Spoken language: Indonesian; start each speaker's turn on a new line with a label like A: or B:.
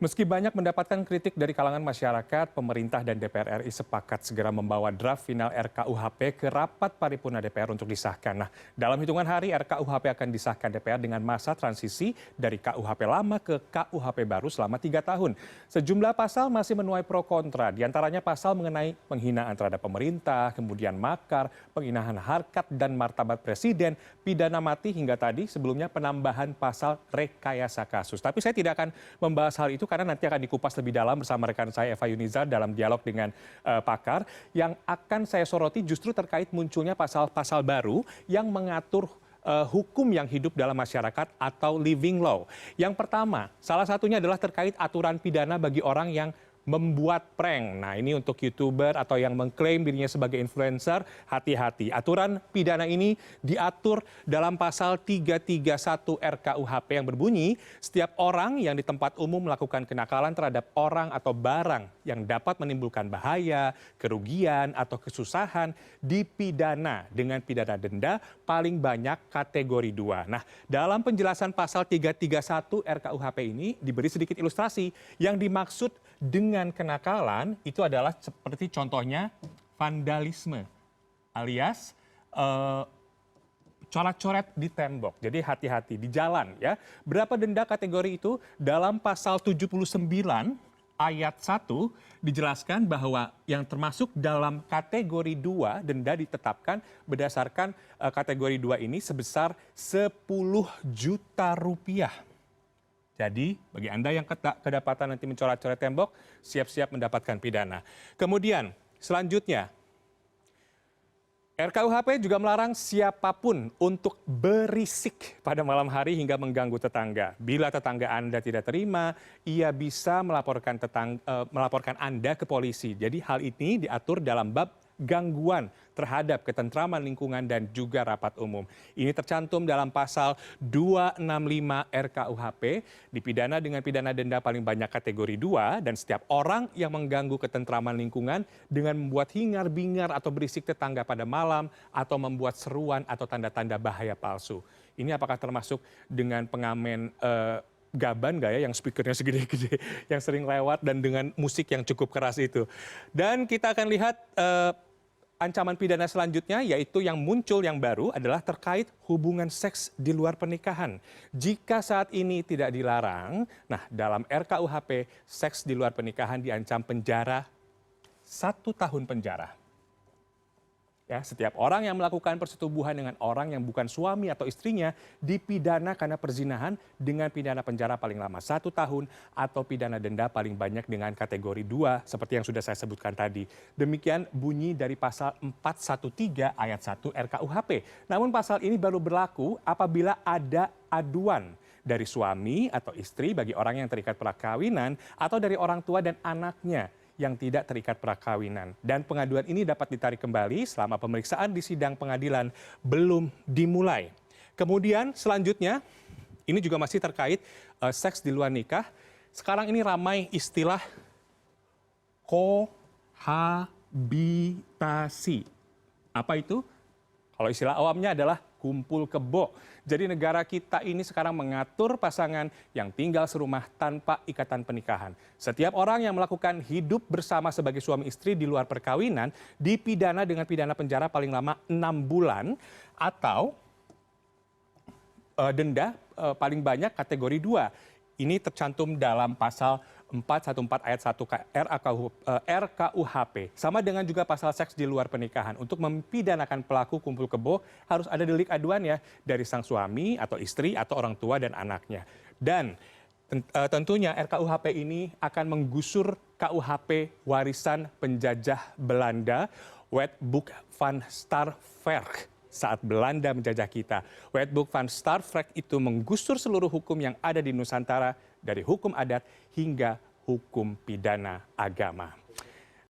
A: Meski banyak mendapatkan kritik dari kalangan masyarakat, pemerintah dan DPR RI sepakat segera membawa draft final RKUHP ke rapat paripurna DPR untuk disahkan. Nah, dalam hitungan hari RKUHP akan disahkan DPR dengan masa transisi dari KUHP lama ke KUHP baru selama 3 tahun. Sejumlah pasal masih menuai pro kontra, diantaranya pasal mengenai penghinaan terhadap pemerintah, kemudian makar, penghinaan harkat dan martabat presiden, pidana mati hingga tadi sebelumnya penambahan pasal rekayasa kasus. Tapi saya tidak akan membahas hal itu karena nanti akan dikupas lebih dalam bersama rekan saya Eva Yunizar dalam dialog dengan pakar. Yang akan saya soroti justru terkait munculnya pasal-pasal baru yang mengatur hukum yang hidup dalam masyarakat atau living law. Yang pertama, salah satunya adalah terkait aturan pidana bagi orang yang membuat prank. Nah, ini untuk YouTuber atau yang mengklaim dirinya sebagai influencer, hati-hati. Aturan pidana ini diatur dalam pasal 331 RKUHP yang berbunyi, setiap orang yang di tempat umum melakukan kenakalan terhadap orang atau barang yang dapat menimbulkan bahaya, kerugian, atau kesusahan dipidana dengan pidana denda paling banyak kategori 2. Nah, dalam penjelasan pasal 331 RKUHP ini diberi sedikit ilustrasi yang dimaksud dengan kenakalan itu adalah seperti contohnya vandalisme alias coret-coret di tembok. Jadi hati-hati di jalan ya. Berapa denda kategori itu? Dalam pasal 79 ayat 1 dijelaskan bahwa yang termasuk dalam kategori 2 denda ditetapkan berdasarkan kategori 2 ini sebesar 10 juta rupiah. Jadi bagi Anda yang kedapatan nanti mencoret-coret tembok, siap-siap mendapatkan pidana. Kemudian selanjutnya, RKUHP juga melarang siapapun untuk berisik pada malam hari hingga mengganggu tetangga. Bila tetangga Anda tidak terima, ia bisa melaporkan Anda ke polisi. Jadi hal ini diatur dalam bab gangguan terhadap ketentraman lingkungan dan juga rapat umum. Ini tercantum dalam pasal 265 RKUHP, dipidana dengan pidana denda paling banyak kategori 2, dan setiap orang yang mengganggu ketentraman lingkungan dengan membuat hingar-bingar atau berisik tetangga pada malam, atau membuat seruan atau tanda-tanda bahaya palsu. Ini apakah termasuk dengan pengamen gaban nggak ya, yang speakernya segede-gede, yang sering lewat dan dengan musik yang cukup keras itu. Dan kita akan lihat ancaman pidana selanjutnya, yaitu yang muncul yang baru adalah terkait hubungan seks di luar pernikahan. Jika saat ini tidak dilarang, nah dalam RKUHP, seks di luar pernikahan diancam penjara 1 tahun penjara. Ya, setiap orang yang melakukan persetubuhan dengan orang yang bukan suami atau istrinya dipidana karena perzinahan dengan pidana penjara paling lama 1 tahun atau pidana denda paling banyak dengan kategori 2 seperti yang sudah saya sebutkan tadi. Demikian bunyi dari pasal 413 ayat 1 RKUHP. Namun pasal ini baru berlaku apabila ada aduan dari suami atau istri bagi orang yang terikat perkawinan atau dari orang tua dan anaknya yang tidak terikat perkawinan. Dan pengaduan ini dapat ditarik kembali selama pemeriksaan di sidang pengadilan belum dimulai. Kemudian selanjutnya, ini juga masih terkait seks di luar nikah. Sekarang ini ramai istilah kohabitasi. Apa itu? Kalau istilah awamnya adalah kumpul kebo. Jadi negara kita ini sekarang mengatur pasangan yang tinggal serumah tanpa ikatan pernikahan. Setiap orang yang melakukan hidup bersama sebagai suami istri di luar perkawinan dipidana dengan pidana penjara paling lama 6 bulan atau denda paling banyak kategori 2. Ini tercantum dalam pasal 414 ayat 1 RKUHP. Sama dengan juga pasal seks di luar pernikahan. Untuk mempidanakan pelaku kumpul kebo harus ada delik aduan ya dari sang suami atau istri atau orang tua dan anaknya. Dan tentunya RKUHP ini akan menggusur KUHP warisan penjajah Belanda, Wetboek van Starverk. Saat Belanda menjajah kita, Wetboek van Starverk itu menggusur seluruh hukum yang ada di Nusantara dari hukum adat hingga hukum pidana agama.